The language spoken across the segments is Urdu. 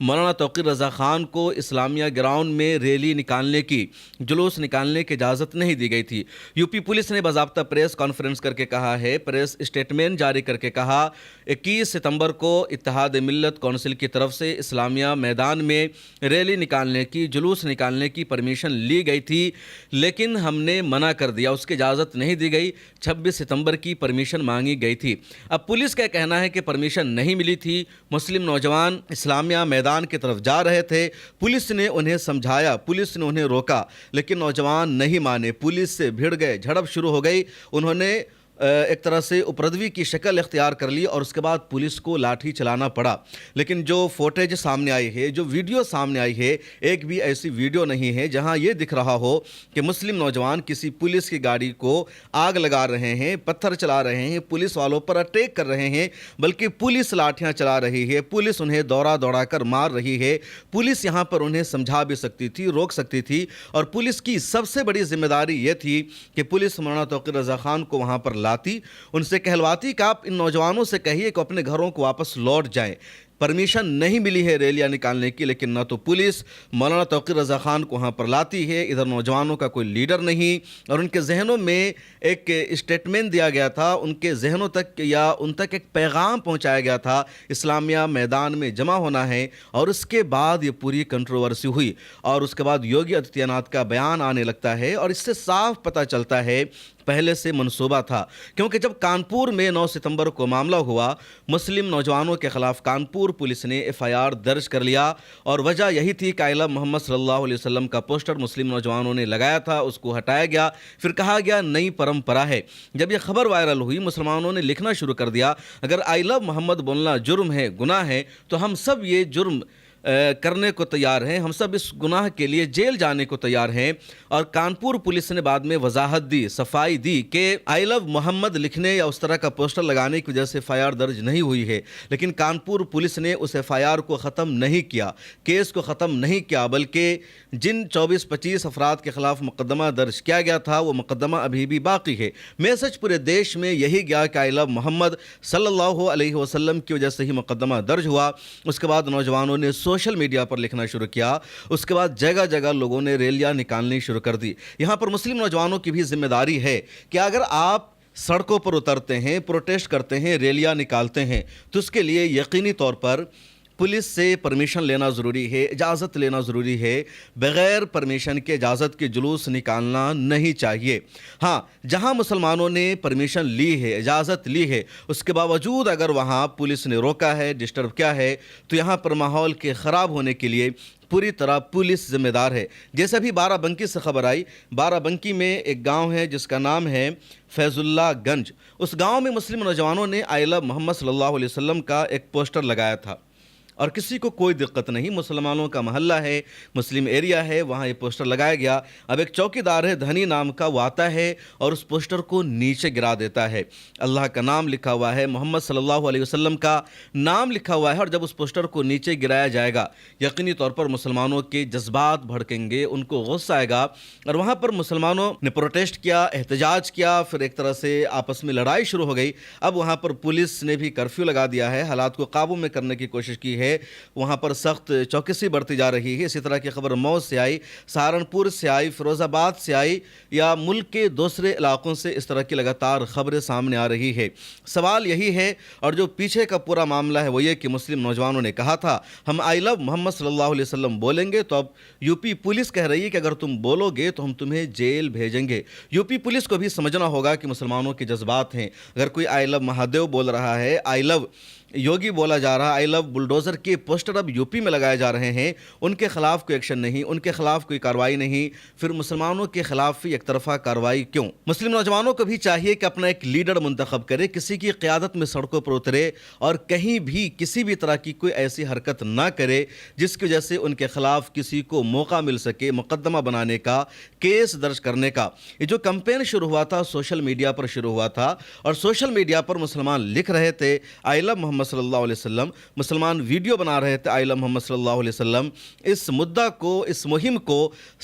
مولانا توقیر رضا خان کو اسلامیہ گراؤنڈ میں ریلی نکالنے کی، جلوس نکالنے کی اجازت نہیں دی گئی تھی۔ یو پی پولیس نے باضابطہ پریس کانفرنس کر کے کہا ہے، پریس اسٹیٹمنٹ جاری کر کے کہا 21 ستمبر کو اتحاد ملت کونسل کی طرف سے اسلامیہ میدان میں ریلی نکالنے کی، جلوس نکالنے کی پرمیشن لی گئی تھی، لیکن ہم نے منع کر دیا، اس کی اجازت نہیں دی گئی۔ 26 ستمبر کی پرمیشن مانگی گئی تھی۔ اب پولیس کا کہنا ہے کہ پرمیشن نہیں ملی تھی، مسلم نوجوان اسلامیہ میدان کی طرف جا رہے تھے، پولیس نے انہیں سمجھایا، پولیس نے انہیں روکا، لیکن نوجوان نہیں مانے، پولیس سے بھیڑ گئے، جھڑپ شروع ہو گئی، انہوں نے ایک طرح سے اپردوی کی شکل اختیار کر لی اور اس کے بعد پولیس کو لاٹھی چلانا پڑا۔ لیکن جو فوٹیج سامنے آئی ہے، جو ویڈیو سامنے آئی ہے، ایک بھی ایسی ویڈیو نہیں ہے جہاں یہ دکھ رہا ہو کہ مسلم نوجوان کسی پولیس کی گاڑی کو آگ لگا رہے ہیں، پتھر چلا رہے ہیں، پولیس والوں پر اٹیک کر رہے ہیں، بلکہ پولیس لاٹھیاں چلا رہی ہے، پولیس انہیں دوڑا کر مار رہی ہے۔ پولیس یہاں پر انہیں سمجھا بھی سکتی تھی، روک سکتی تھی، اور پولیس کی سب سے بڑی ذمہ داری یہ تھی کہ پولیس مولانا توقیر رضا خان کو وہاں پر لاتی، ان سے کہلواتی کہ آپ ان نوجوانوں سے کہیے کہ اپنے گھروں کو واپس لوٹ جائیں۔ پرمیشن نہیں ملی ہے ریلیاں نکالنے کی، لیکن نہ تو پولیس مولانا توقیر رضا خان کو وہاں پر لاتی ہے، ادھر نوجوانوں کا کوئی لیڈر نہیں، اور ان کے ذہنوں میں ایک اسٹیٹمنٹ دیا گیا تھا، ان کے ذہنوں تک یا ان تک ایک پیغام پہنچایا گیا تھا، اسلامیہ میدان میں جمع ہونا ہے، اور اس کے بعد یہ پوری کنٹروورسی ہوئی، اور اس کے بعد یوگی آدتیہ ناتھ کا بیان آنے لگتا ہے، اور اس سے صاف پتہ چلتا ہے پہلے سے منصوبہ تھا، کیونکہ جب کانپور میں 9 ستمبر کو معاملہ ہوا، مسلم نوجوانوں کے خلاف کانپور پولیس نے FIR درج کر لیا، اور وجہ یہی تھی کہ آئی لو محمد صلی اللہ علیہ وسلم کا پوسٹر مسلم نوجوانوں نے لگایا تھا، اس کو ہٹایا گیا، پھر کہا گیا نئی پرمپرا ہے۔ جب یہ خبر وائرل ہوئی، مسلمانوں نے لکھنا شروع کر دیا، اگر آئی لو محمد بولنا جرم ہے، گناہ ہے، تو ہم سب یہ جرم کرنے کو تیار ہیں، ہم سب اس گناہ کے لیے جیل جانے کو تیار ہیں۔ اور کانپور پولیس نے بعد میں وضاحت دی، صفائی دی کہ آئی لو محمد لکھنے یا اس طرح کا پوسٹر لگانے کی وجہ سے FIR درج نہیں ہوئی ہے، لیکن کانپور پولیس نے اس FIR کو ختم نہیں کیا، کیس کو ختم نہیں کیا، بلکہ جن 24-25 افراد کے خلاف مقدمہ درج کیا گیا تھا وہ مقدمہ ابھی بھی باقی ہے۔ میسج پورے دیش میں یہی گیا کہ آئی لو محمد صلی اللہ علیہ وسلم کی وجہ سے ہی مقدمہ درج ہوا۔ اس کے بعد نوجوانوں نے سوشل میڈیا پر لکھنا شروع کیا، اس کے بعد جگہ جگہ لوگوں نے ریلیاں نکالنی شروع کر دی۔ یہاں پر مسلم نوجوانوں کی بھی ذمہ داری ہے کہ اگر آپ سڑکوں پر اترتے ہیں، پروٹیسٹ کرتے ہیں، ریلیاں نکالتے ہیں، تو اس کے لیے یقینی طور پر پولیس سے پرمیشن لینا ضروری ہے، اجازت لینا ضروری ہے۔ بغیر پرمیشن کے، اجازت کے جلوس نکالنا نہیں چاہیے۔ ہاں، جہاں مسلمانوں نے پرمیشن لی ہے، اجازت لی ہے، اس کے باوجود اگر وہاں پولیس نے روکا ہے، ڈسٹرب کیا ہے، تو یہاں پر ماحول کے خراب ہونے کے لیے پوری طرح پولیس ذمہ دار ہے۔ جیسے بھی بارہ بنکی سے خبر آئی، بارہ بنکی میں ایک گاؤں ہے جس کا نام ہے فیض اللہ گنج۔ اس گاؤں میں مسلم نوجوانوں نے آئی لو محمد صلی اللہ علیہ وسلم کا ایک پوسٹر لگایا تھا، اور کسی کو کوئی دقت نہیں، مسلمانوں کا محلہ ہے، مسلم ایریا ہے، وہاں یہ پوسٹر لگایا گیا۔ اب ایک چوکیدار ہے دھنی نام کا، وہ آتا ہے اور اس پوسٹر کو نیچے گرا دیتا ہے۔ اللہ کا نام لکھا ہوا ہے، محمد صلی اللہ علیہ وسلم کا نام لکھا ہوا ہے، اور جب اس پوسٹر کو نیچے گرایا جائے گا، یقینی طور پر مسلمانوں کے جذبات بھڑکیں گے، ان کو غصہ آئے گا، اور وہاں پر مسلمانوں نے پروٹیسٹ کیا، احتجاج کیا، پھر ایک طرح سے آپس میں لڑائی شروع ہو گئی۔ اب وہاں پر پولیس نے بھی کرفیو لگا دیا ہے، حالات کو قابو میں کرنے کی کوشش کی ہے، وہاں پر سخت چوکسی برتی جا رہی ہے۔ اسی طرح کی خبر مئو سے آئی، سہارنپور سے آئی، فیروز آباد سے آئی، یا ملک کے دوسرے علاقوں سے اس طرح کی لگاتار خبریں سامنے آ رہی ہے۔ سوال یہی ہے، اور جو پیچھے کا پورا معاملہ ہے وہ یہ کہ مسلم نوجوانوں نے کہا تھا ہم آئی لو محمد صلی اللہ علیہ وسلم بولیں گے، تو اب یو پی پولیس کہہ رہی ہے کہ اگر تم بولو گے تو ہم تمہیں جیل بھیجیں گے۔ یو پی پولیس کو بھی سمجھنا ہوگا کہ مسلمانوں کے جذبات ہیں۔ اگر کوئی آئی لو مہادیو بول رہا ہے، آئی لو یوگی بولا جا رہا، آئی لو بلڈوزر کے پوسٹر اب یو پی میں لگائے جا رہے ہیں، ان کے خلاف کوئی ایکشن نہیں، ان کے خلاف کوئی کارروائی نہیں، پھر مسلمانوں کے خلاف ایک طرفہ کارروائی کیوں؟ مسلم نوجوانوں کو بھی چاہیے کہ اپنا ایک لیڈر منتخب کرے، کسی کی قیادت میں سڑکوں پر اترے، اور کہیں بھی کسی بھی طرح کی کوئی ایسی حرکت نہ کرے جس کی وجہ سے ان کے خلاف کسی کو موقع مل سکے مقدمہ بنانے کا، کیس درج کرنے کا۔ یہ جو کمپین شروع ہوا تھا سوشل میڈیا پر شروع ہوا تھا، اور سوشل میڈیا پر مسلمان لکھ رہے تھے آئی لو محمد محمد صلی اللہ علیہ وسلم، مسلمان ویڈیو بنا رہے تھے آئلہ محمد صلی اللہ علیہ وسلم، اس مدعا کو، اس مہم کو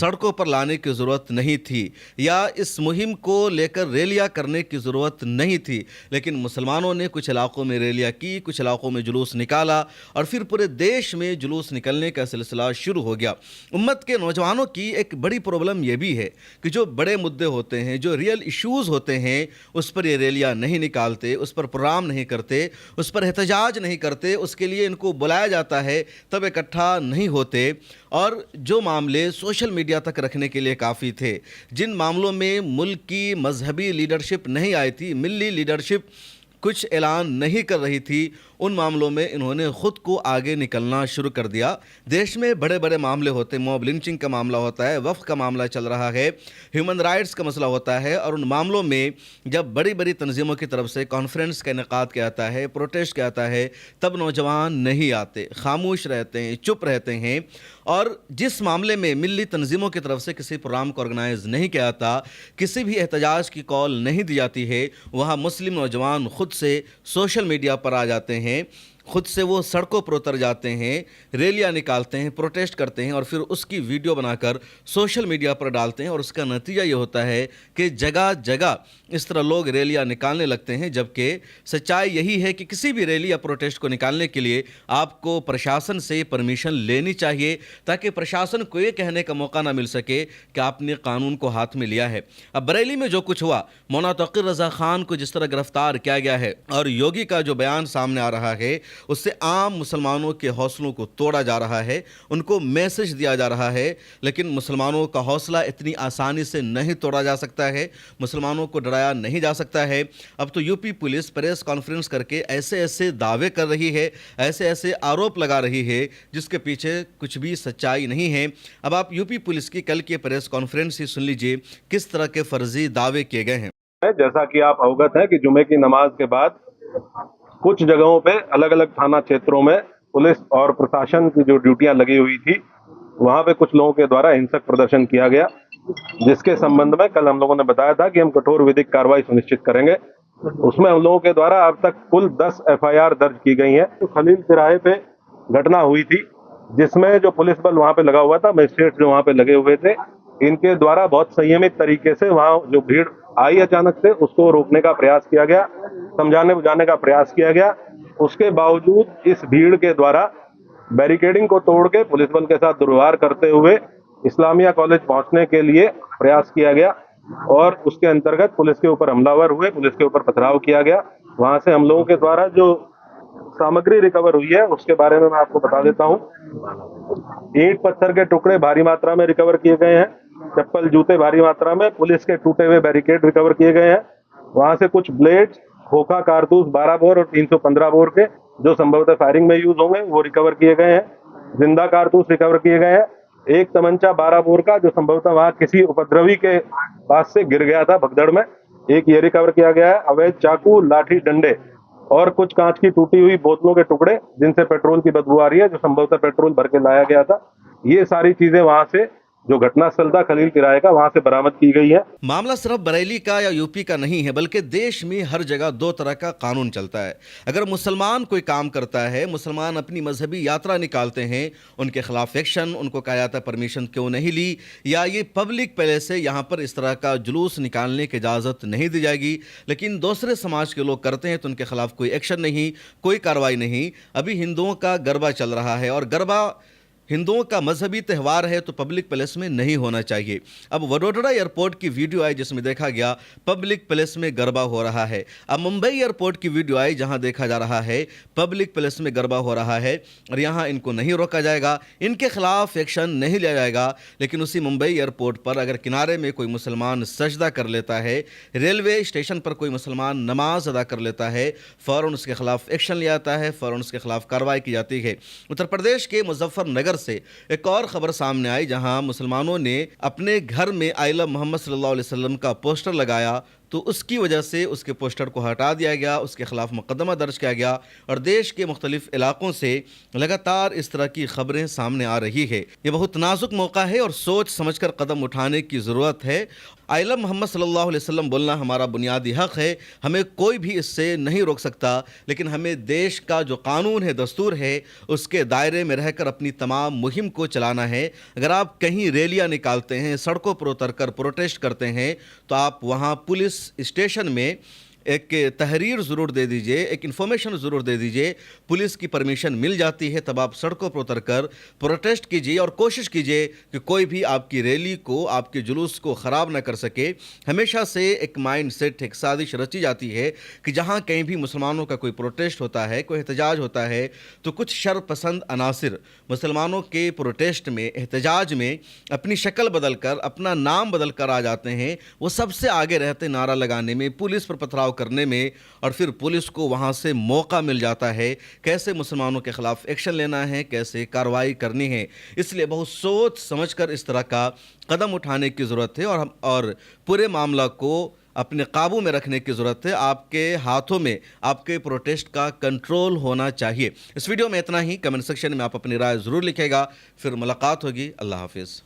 سڑکوں پر لانے کی ضرورت نہیں تھی، یا اس مہم کو لے کر ریلیاں کرنے کی ضرورت نہیں تھی، لیکن مسلمانوں نے کچھ علاقوں میں ریلیاں کی، کچھ علاقوں میں جلوس نکالا، اور پھر پورے دیش میں جلوس نکلنے کا سلسلہ شروع ہو گیا۔ امت کے نوجوانوں کی ایک بڑی پرابلم یہ بھی ہے کہ جو بڑے مدعے ہوتے ہیں، جو ریئل ایشوز ہوتے ہیں، اس پر یہ ریلیاں نہیں نکالتے، اس پر پروگرام نہیں کرتے، اس پر احتجاج نہیں کرتے، اس کے لیے ان کو بلایا جاتا ہے تب اکٹھا نہیں ہوتے، اور جو معاملے سوشل میڈیا تک رکھنے کے لیے کافی تھے، جن معاملوں میں ملک کی مذہبی لیڈرشپ نہیں آئی تھی، ملی لیڈرشپ کچھ اعلان نہیں کر رہی تھی، ان معاملوں میں انہوں نے خود کو آگے نکلنا شروع کر دیا۔ دیش میں بڑے بڑے معاملے ہوتے ہیں، موب لنچنگ کا معاملہ ہوتا ہے، وقف کا معاملہ چل رہا ہے، ہیومن رائٹس کا مسئلہ ہوتا ہے، اور ان معاملوں میں جب بڑی بڑی تنظیموں کی طرف سے کانفرنس کا انعقاد کیا جاتا ہے، پروٹیسٹ کیا جاتا ہے، تب نوجوان نہیں آتے، خاموش رہتے ہیں، چپ رہتے ہیں، اور جس معاملے میں ملی تنظیموں کی طرف سے کسی پروگرام کو آرگنائز نہیں کیا جاتا، کسی بھی احتجاج کی کال نہیں دی جاتی ہے، وہاں مسلم نوجوان خود سے سوشل میڈیا پر آ جاتے ہیں، خود سے وہ سڑکوں پر اتر جاتے ہیں، ریلیاں نکالتے ہیں، پروٹیسٹ کرتے ہیں، اور پھر اس کی ویڈیو بنا کر سوشل میڈیا پر ڈالتے ہیں، اور اس کا نتیجہ یہ ہوتا ہے کہ جگہ جگہ اس طرح لوگ ریلیاں نکالنے لگتے ہیں، جبکہ سچائی یہی ہے کہ کسی بھی ریلی یا پروٹیسٹ کو نکالنے کے لیے آپ کو پرشاسن سے پرمیشن لینی چاہیے، تاکہ پرشاسن کو یہ کہنے کا موقع نہ مل سکے کہ آپ نے قانون کو ہاتھ میں لیا ہے۔ اب بریلی میں جو کچھ ہوا، مولانا توقیر رضا خان کو جس طرح گرفتار کیا گیا ہے، اور یوگی کا جو بیان سامنے آ رہا ہے، اس سے عام مسلمانوں کے حوصلوں کو توڑا جا رہا ہے، ان کو میسج دیا جا رہا ہے، لیکن مسلمانوں کا حوصلہ اتنی آسانی سے نہیں توڑا جا سکتا ہے، مسلمانوں کو ڈرایا نہیں جا سکتا ہے۔ اب تو U P police press conference کر کے ایسے ایسے دعوے کر رہی ہے، ایسے ایسے آروپ لگا رہی ہے جس کے پیچھے کچھ بھی سچائی نہیں ہے۔ اب آپ یو پی پولیس کی کل کی پریس کانفرنس ہی سن لیجئے، کس طرح کے فرضی دعوے کیے گئے ہیں۔ جیسا کہ آپ اوگت ہیں کہ جمعے کی نماز کے بعد کچھ جگہوں پہ الگ الگ تھانہ چھیتروں میں پولیس اور پرشاسن کی جو ڈیوٹیاں لگی ہوئی تھی، وہاں پہ کچھ لوگوں کے دوارا ہنسک پردرشن کیا گیا، جس کے سمبند میں کل ہم لوگوں نے بتایا تھا کہ ہم کٹھور ودھک کارروائی سنشچت کریں گے۔ اس میں ہم لوگوں کے دوارا اب تک کل 10 FIR درج کی گئی ہیں۔ خلیل تراہے پہ گھٹنا ہوئی تھی، جس میں جو پولیس بل وہاں پہ لگا ہوا تھا، مجسٹریٹ جو وہاں پہ لگے ہوئے تھے، ان کے دوارا بہت سنیمت طریقے سے وہاں جو بھیڑ آئی اچانک سے، اس کو روکنے کا پریاس کیا گیا، سمجھانے بجھانے کا پریاس کیا گیا۔ اس کے باوجود اس بھیڑ کے دوارا بیریکیڈنگ کو توڑ کے پولیس بل کے ساتھ دربار کرتے ہوئے اسلامیہ کالج پہنچنے کے لیے پریاس کیا گیا، اور اس کے انترگت پولیس کے اوپر حملہ ور ہوئے، پولیس کے اوپر پتھراؤ کیا گیا۔ وہاں سے ہم لوگوں کے دوارا جو سامگری ریکور ہوئی ہے اس کے بارے میں آپ کو بتا دیتا ہوں۔ اینٹ پتھر کے ٹکڑے بھاری ماترا میں ریکور کیے گئے ہیں، چپل جوتے بھاری ماترا میں، پولیس کے ٹوٹے ہوئے بیریکیڈ ریکور کیے گئے ہیں۔ وہاں سے کچھ بلیڈ، کھوکھا کارتوس 12 بور اور 315 بور کے جو سمبھوتہ فائرنگ میں یوز ہوں گے وہ ریکور کیے گئے ہیں۔ زندہ کارتوس ریکور کیے گئے ہیں۔ ایک تمنچا 12 بور کا جو سمبھوتہ وہاں کسی اپدروی کے پاس سے گر گیا تھا بھگدڑ میں، ایک یہ ریکور کیا گیا ہے۔ اویدھ چاقو، لاٹھی، ڈنڈے اور کچھ کانچ کی ٹوٹی ہوئی بوتلوں کے ٹکڑے جن سے پیٹرول کی بدبو آ رہی ہے، جو سمبھوتہ پیٹرول بھر کے لایا گیا تھا، یہ ساری چیزیں وہاں سے جو گھٹنا استھل تھا خلیل تراہے کا، وہاں سے برآمد کی گئی ہے۔ معاملہ صرف بریلی کا یا یو پی کا نہیں ہے، بلکہ دیش میں ہر جگہ دو طرح کا قانون چلتا ہے۔ اگر مسلمان کوئی کام کرتا ہے، مسلمان اپنی مذہبی یاترا نکالتے ہیں، ان کے خلاف ایکشن، ان کو کہا جاتا ہے پرمیشن کیوں نہیں لی، یا یہ پبلک پلیس ہے، یہاں پر اس طرح کا جلوس نکالنے کی اجازت نہیں دی جائے گی، لیکن دوسرے سماج کے لوگ کرتے ہیں تو ان کے خلاف کوئی ایکشن نہیں، کوئی کارروائی نہیں۔ ابھی ہندوؤں کا گربا چل رہا ہے، اور گربا ہندوؤں کا مذہبی تہوار ہے تو پبلک پلیس میں نہیں ہونا چاہیے۔ اب وڈودرا ایئرپورٹ کی ویڈیو آئی جس میں دیکھا گیا پبلک پلیس میں گربا ہو رہا ہے۔ اب ممبئی ایئرپورٹ کی ویڈیو آئی جہاں دیکھا جا رہا ہے پبلک پلیس میں گربا ہو رہا ہے، اور یہاں ان کو نہیں روکا جائے گا، ان کے خلاف ایکشن نہیں لیا جائے گا۔ لیکن اسی ممبئی ایئرپورٹ پر اگر کنارے میں کوئی مسلمان سجدہ کر لیتا ہے، ریلوے اسٹیشن پر کوئی مسلمان نماز ادا کر لیتا ہے، فوراً اس کے خلاف ایکشن لیا جاتا ہے، فوراً اس کے خلاف کارروائی کی جاتی ہے۔ اتر پردیش کے مظفر نگر سے ایک اور خبر سامنے آئی جہاں مسلمانوں نے اپنے گھر میں آئلہ محمد صلی اللہ علیہ وسلم کا پوسٹر لگایا، تو اس کی وجہ سے اس کے پوسٹر کو ہٹا دیا گیا، اس کے خلاف مقدمہ درج کیا گیا اور دیش کے مختلف علاقوں سے لگاتار اس طرح کی خبریں سامنے آ رہی ہے۔ یہ بہت نازک موقع ہے اور سوچ سمجھ کر قدم اٹھانے کی ضرورت ہے۔ آئلہ محمد صلی اللہ علیہ وسلم بولنا ہمارا بنیادی حق ہے، ہمیں کوئی بھی اس سے نہیں روک سکتا، لیکن ہمیں دیش کا جو قانون ہے، دستور ہے، اس کے دائرے میں رہ کر اپنی تمام مہم کو چلانا ہے۔ اگر آپ کہیں ریلیاں نکالتے ہیں، سڑکوں پر اتر کر پروٹیسٹ کرتے ہیں، تو آپ وہاں پولیس اسٹیشن میں ایک تحریر ضرور دے دیجئے، ایک انفارمیشن ضرور دے دیجئے، پولیس کی پرمیشن مل جاتی ہے، تب آپ سڑکوں پر اتر کر پروٹیسٹ کیجئے اور کوشش کیجئے کہ کوئی بھی آپ کی ریلی کو، آپ کے جلوس کو خراب نہ کر سکے۔ ہمیشہ سے ایک مائنڈ سیٹ، ایک سازش رچی جاتی ہے کہ جہاں کہیں بھی مسلمانوں کا کوئی پروٹیسٹ ہوتا ہے، کوئی احتجاج ہوتا ہے، تو کچھ شر پسند عناصر مسلمانوں کے پروٹیسٹ میں، احتجاج میں اپنی شکل بدل کر، اپنا نام بدل کر آ جاتے ہیں۔ وہ سب سے آگے رہتے نعرہ لگانے میں، پولیس پر پتھراؤ کرنے میں، اور پھر پولیس کو وہاں سے موقع مل جاتا ہے کیسے مسلمانوں کے خلاف ایکشن لینا ہے، کیسے کارروائی کرنی ہے۔ اس لیے بہت سوچ سمجھ کر اس طرح کا قدم اٹھانے کی ضرورت ہے اور پورے معاملہ کو اپنے قابو میں رکھنے کی ضرورت ہے۔ آپ کے ہاتھوں میں آپ کے پروٹیسٹ کا کنٹرول ہونا چاہیے۔ اس ویڈیو میں اتنا ہی۔ کمنٹ سیکشن میں آپ اپنی رائے ضرور لکھے گا۔ پھر ملاقات ہوگی۔ اللہ حافظ۔